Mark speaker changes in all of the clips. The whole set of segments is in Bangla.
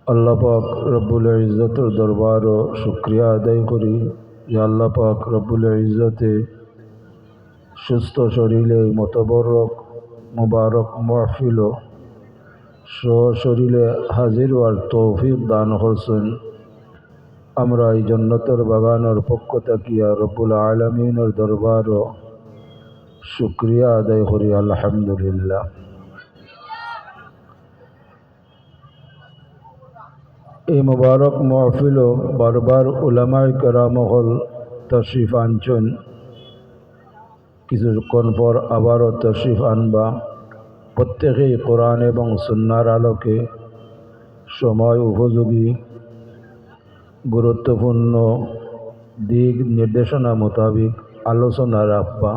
Speaker 1: আল্লাহ পাক রব্বুল ইজ্জতের দরবার ও শুকরিয়া আদায় করি যে আল্লাহ পাক রব্বুল ইজ্জতে সুস্থ শরীরে মতবরক মুবারক মাহফিল শরীরে হাজির হওয়ার তৌফিক দান করছেন। আমরা এই জন্নতের বাগানের পক্ষ থাকিয়া রব্বুল আলামিনের দরবার ও শুকরিয়া আদায় করি আলহামদুলিল্লাহ। এই মুবারক মাহফিল বারবার উলামায়ে কেরাম হল তশরিফ আনছেন, কিছুক্ষণ পর আবারও তশরিফ আনবা। প্রত্যেকেই কোরআন এবং সুন্নাহর আলোকে সময় উপযোগী গুরুত্বপূর্ণ দিক নির্দেশনা মোতাবিক আলোচনা রাখবা।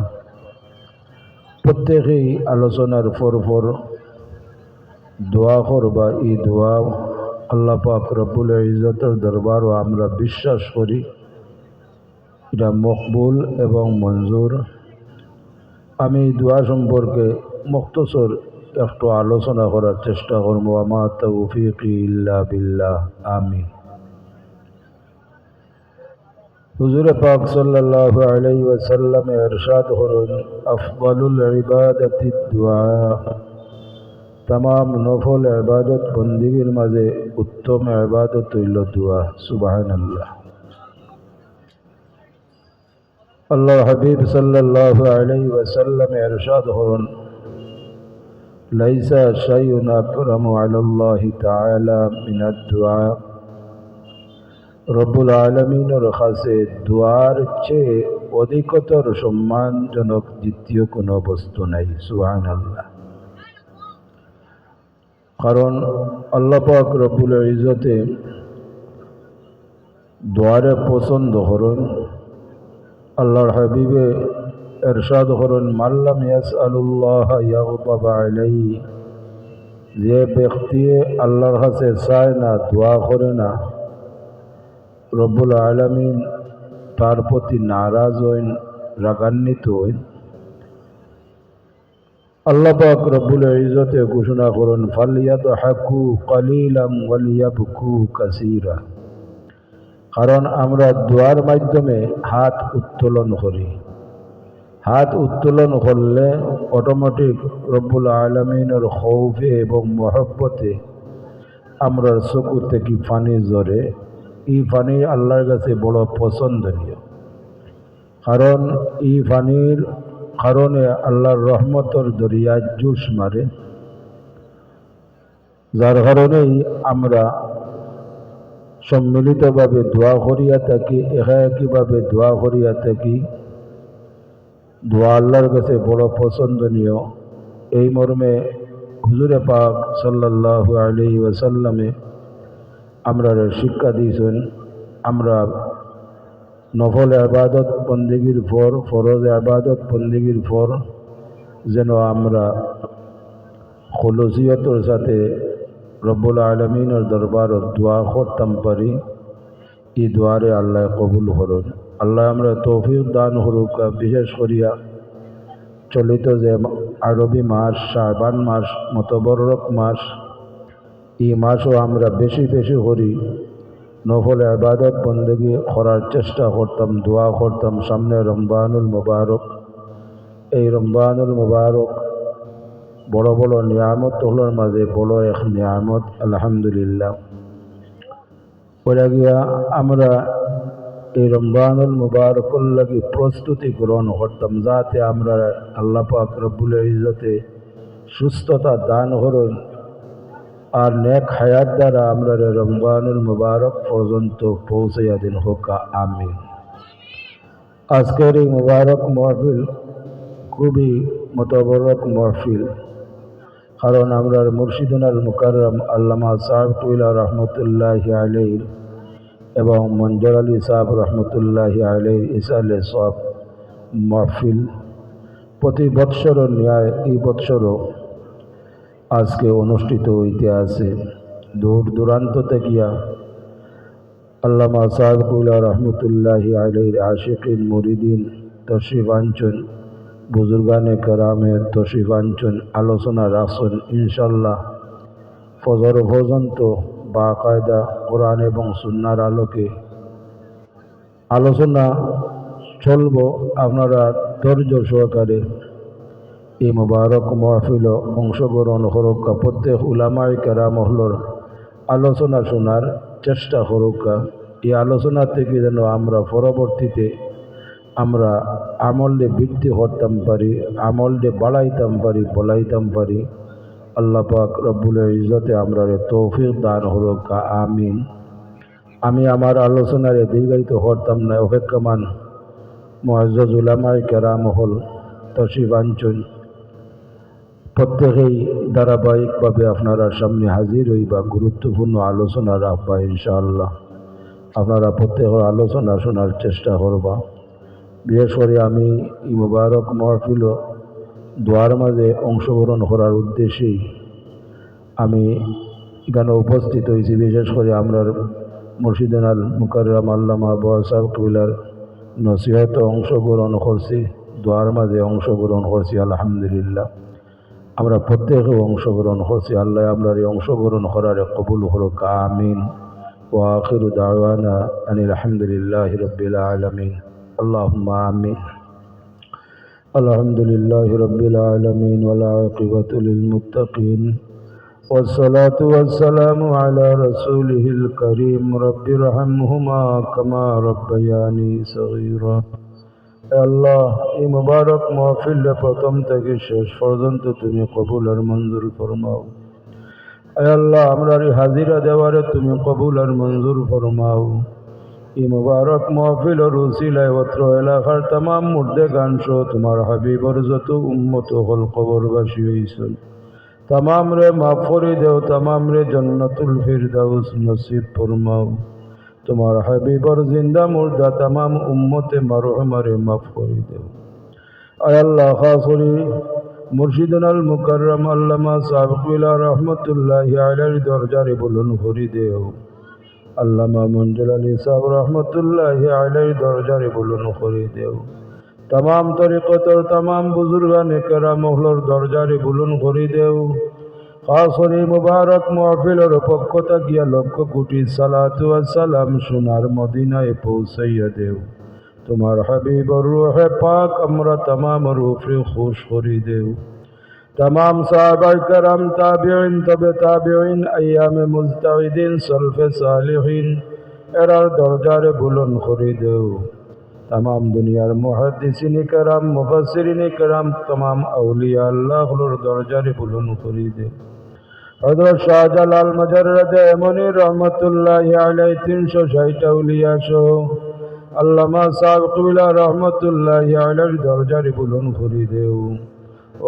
Speaker 1: প্রত্যেকেই আলোচনার পর দোয়া করবা। এই দোয়া আল্লাহ পাক রব্বুল ইজ্জতের দরবার ও আমরা বিশ্বাস করি এটা মকবুল এবং মঞ্জুর। আমি এই দোয়া সম্পর্কে মুখতসর একটু আলোচনা করার চেষ্টা করব। আমা তৌফিকি ইল্লা বিল্লাহ, আমিন। হুজুর পাক সাল্লাল্লাহু আলাইহি ওয়াসাল্লাম ইরশাদ করেন, আফদালুল ইবাদাতি দুআ, तमाम नफल इबादत बंदगीर माजे उत्तम इबादत हইল दुआ। सुबहानाल्लाह। अल्लाह हबीब सल्लल्लाहु अलैहि वसल्लम इरशाद करेन, लाइसा शैउन अकरमु अलाल्लाहि ताआला मिनाद दुआ, रब्बुल आलमीनेर काছে दुआर চেয়ে অধিকতর সম্মানজনক দ্বিতীয় কোনো বস্তু নাই। সুবহানাল্লাহ। কারণ আল্লাহ পাক রব্বুল ইজ্জতে দোয়ারে পছন্দ করেন। আল্লাহর হাবিবে ইরশাদ করেন, মাল্লাম ইয়াসআলুল্লাহ ইয়াগদাব আলাইহি, যে ব্যক্তি আল্লাহর কাছে চায় না, দোয়া করে না, রব্বুল আলামিন তার প্রতি নারাজ হইন, রাগান্বিত হইন। আল্লাহ পাক রব্বুল ইজ্জতে ঘোষণা করেন, ফালিয়াদহাকু কালিলাম ওয়ালিয়াবকু কাসীরা। কারণ আমরা দোয়ার মাধ্যমে হাত উত্তোলন করি। হাত উত্তোলন করলে অটোমেটিক রব্বুল আলামিনের খৌফে এবং মহব্বতে আমরার চকু থেকে পানি ঝরে। এই পানি আল্লাহর কাছে বড় পছন্দনীয়। কারণ এই পানির কারণে আল্লাহর রহমতের দরিয়া জোশ মারে, যার কারণেই আমরা সম্মিলিতভাবে দোয়া করিয়া থাকি, একাকীভাবে দোয়া করিয়া থাকি। দোয়া আল্লাহর কাছে বড় পছন্দনীয়। এই মর্মে হুজুরে পাক সাল্লাল্লাহু আলাইহি ওয়াসাল্লামে আমরা শিক্ষা দিয়েছেন, আমরা নফল ইবাদত বন্দেগীর পর, ফরজ ইবাদত বন্দেগীর পর যেন আমরা খুলুসিয়তের সাথে রব্বুল আলামিনের দরবার দোয়া করতাম পারি। এই দোয়ারে আল্লাহ কবুল করুন। আল্লাহ আমরা তৌফিক দান করুক। বিশেষ করিয়া চলিত যে আরবি মাস শাবান মাস, মতবরক মাস, এই মাসও আমরা বেশি বেশি করি নফল ইবাদত বন্দেগী করার চেষ্টা করতাম, দোয়া করতাম। সামনে রমজানুল মুবারক, এই রমজানুল মুবারক বড় বড় নিয়ামতগুলোর মাঝে বড় এক নিয়ামত, আলহামদুলিল্লাহ। পরে গিয়া আমরা এই রমজানুল মুবারকের লাগি প্রস্তুতি গ্রহণ করতাম, যাতে আমরা আল্লাহ পাক রব্বুল ইজ্জতে সুস্থতা দান করুন আর নেক হায়াত দ্বারা আমরা রমজানুল মুবারক পর্যন্ত পৌঁছাইয়া দিন হোক, আমিন। আজকের এই মুবারক মাহফিল খুবই মতবরক মাহফিল। কারণ আমরা মুর্শিদুনাল মুকাররম আল্লামা সাহেব টুইলা রহমতুল্লাহি আলাইহি এবং মঞ্জুর আলী সাহেব রহমতুল্লাহি আলাইহি ইসালে সব মাহফিল প্রতি বৎসরের ন্যায় এই বৎসরও আজকে অনুষ্ঠিত হইতে আছে। দূর দূরান্ত থেকে আল্লামা সাহেব টুইলা রহমতুল্লাহি আলাইহির আশিকিন মুরিদিন তশরিফ আনছেন, বুজুর্গানে কেরামের তশরিফ আনছেন, আলোচনা রাখছেন। ইনশাল্লাহ ফজর পর্যন্ত বাকায়দা কোরআন এবং সুন্নাহর আলোকে আলোচনা চলব। আপনারা ধৈর্য সহকারে এই মুবারক মাহফিল অংশগ্রহণ করুকা, প্রত্যেক উলামায়ে কেরাম হলোর আলোচনা শোনার চেষ্টা করুকা। এই আলোচনা থেকে যেন আমরা পরবর্তীতে আমরা আমলে বৃদ্ধি করতাম পারি, আমলে বাড়াইতাম পারি, বলাইতাম পারি। আল্লাহ পাক রব্বুল ইজ্জতে আমরা তৌফিক দান করুকা, আমিন। আমি আমার আলোচনারে দীর্ঘায়িত করতাম না, অপেক্ষমান মুআজ্জাজ উলামায়ে কেরাম হল তশরিফ আনছেন। প্রত্যেকেই ধারাবাহিকভাবে আপনারা সামনে হাজির হইবা, গুরুত্বপূর্ণ আলোচনা রাখবা ইনশাআল্লাহ। আপনারা প্রত্যেকের আলোচনা শোনার চেষ্টা করবা। বিশেষ করে আমি এই মুবারক মাহফিল দোয়ার মাঝে অংশগ্রহণ করার উদ্দেশ্যেই আমি এখানে উপস্থিত হয়েছি। বিশেষ করে আমরা মুর্শিদান আল মুকাররম আল্লামা আবু সাহেব কবিলার নসিহতে অংশগ্রহণ করছি, দোয়ার মাঝে অংশগ্রহণ করছি। আলহামদুলিল্লাহ, আমরা প্রত্যেকে অংশগ্রহণ করছি। আল্লাহ আমরা এই অংশগ্রহণ করার কবুল করুক, আমিন। ওয়া আখিরু দাওয়ানা আনিল হামদুলিল্লাহি রাব্বিল আলামিন, আল্লাহুম্মা আমিন। আলহামদুলিল্লাহি রাব্বিল আলামিন ওয়াল আকিবাতু লিল মুত্তাকিন والصلاة والسلام على رسوله الكريم رب ارحمهما كما ربياني صغيرا। আল্লাহ, এই মুবারক মাহফিল প্রথম থেকে শেষ পর্যন্ত তুমি কবুল আর মঞ্জুর ফরমাও। আল্লাহ, আমরা হাজিরা দেওয়ারে তুমি কবুল আর মঞ্জুর ফরমাও। এই মুবারক মাহফিলের উসিলায় অত্র এলাকার तमाम মুর্দে গান সহ তোমার হাবিবর যত উম্মত হল কবরবাসী হইছেন, तमाम রে মাফ করে দেও, तमाम রে জান্নাতুল ফিরদাউস নসিব ফরমাও। তোমার হাবিবর জিন্দা মুর্দা तमाम উম্মতে মারহুমারে মাফ করে দেও। আয় আল্লাহ, খাস করে মুর্শিদান আল মুকাররম আল্লামা সাহেব কিবলা রহমতুল্লাহি আলাইহির দরজারে বুলন্দ করে দেও। আল্লামা মঞ্জুর আলী সাহেব রহমতুল্লাহি আলাইহির দরজারে বুলন্দ করে দেও। तमाम তরিকতর तमाम বুজুর্গানে কেরাম হলোর দরজারে বুলন্দ করে দেও। খাস করে মুবারক মাহফিলের পক্ষ থাকিয়া লক্ষ কোটি সালাতু ওয়া সালাম সোনার মদিনায় পৌঁছাইয়া দেও। তোমার হাবিবর রূহে পাক আমরা तमाम রূপে খুশ করে দেও। तमाम সাহাবায়ে কেরাম, তাবিঈন, তবে তাবিঈন, আইয়ামে মুজতাহিদিন, সলফে সালিহিন এরার দরজারে বুলন্দ করে দেও। तमाम দুনিয়ার মুহাদ্দিসিনে কেরাম, মুফাসসিরিনে কেরাম, तमाम আউলিয়া আল্লাহর দরজারে বুলন্দ করে দেও। হযরত শাহজালাল মুজাররদে এমনি রহমতুল্লাহি আলাইহি 360 আউলিয়া সহ আল্লামা সাহেব কিবলা রহমতুল্লাহি আলাইহির দরজারে বুলন্দ করে দেও।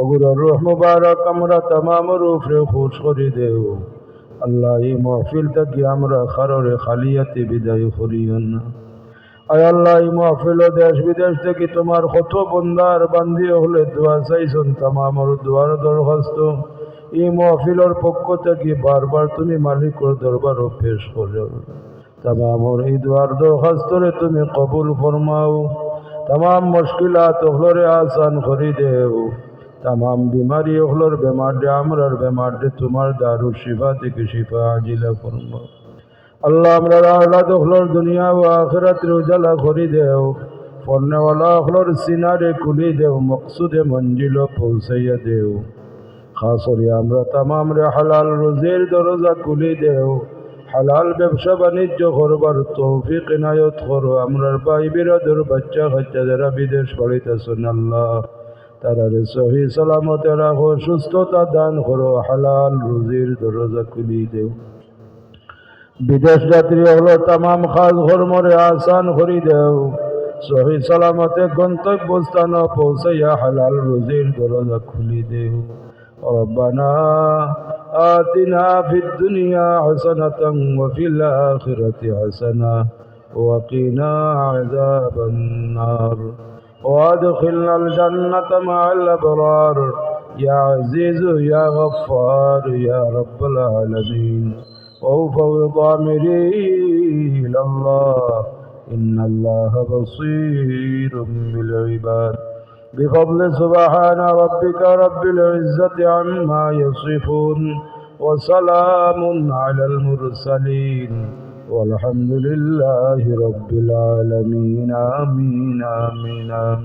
Speaker 1: ওগুর রূহ মুবারক আমরা तमाम রূপে খুশ করে দেও। আল্লাহ, এই মাহফিল থেকে আমরা খাররে খালিয়াতে বিদায় করিও না। আয় আল্লাহ, এই মাহফিল দেশ বিদেশ থেকে তোমার কত বন্দার বান্দি হলে দোয়া চাইছেন, तमाम দোয়ার দরখাস্ত এই মাহফিলের পক্ষ থেকে বারবার তুমি মালিকের দরবারও পেশ করো। तमाम এই দোয়ার দরখাস্তরে তুমি কবুল ফরমাও। तमाम মুশকিলাত হলরে আসান করে দেও। तमाम बीमारी হলর বেমারে আমরার বেমারে তোমার দারু শিফা থেকে শিফা আজিলা ফরমাও। আল্লাহ, আমরা আওলাদ হলর দুনিয়া ও আখিরাতের উজালা করে দেও। পড়নেওয়ালা হলর সিনারে খুলি দেও, মকসুদে মঞ্জিল পৌঁছাইয়া দেও। খাস করে আমরা तमाम রে হালাল রুজির দরজা খুলি দেও। হালাল ব্যবসা বাণিজ্য করবার তৌফিক ইনায়ত করো। আমরার ভাই বিরাদর বাচ্চা কাচ্চা যারা বিদেশ পড়িতেছেন, আল্লাহ তারারে সহি সালামতে রাখো, সুস্থতা দান করো, হালাল রুজির দরজা খুলি দেও। বিদেশ যাত্রী হলো तमाम খাস কর্মরে আসান করে দেও। সহি সালামতে গন্তব্য স্থান পৌঁছাইয়া হালাল রুজির দরজা খুলি দেও। রব্বানা আতিনা ফিদ দুনিয়া হাসানাতান ওয়া ফিল আখিরাতি হাসানা ওয়া কিনা আযাবান নার وادخلنا الجنة مع الأبرار يا عزيز يا غفار يا رب العالمين وأفوض أمري إلى الله إن الله بصير بالعباد بفضل سبحان ربك رب العزة عما يصفون وسلام على المرسلين والحمد لله رب العالمين آمين آمين آمين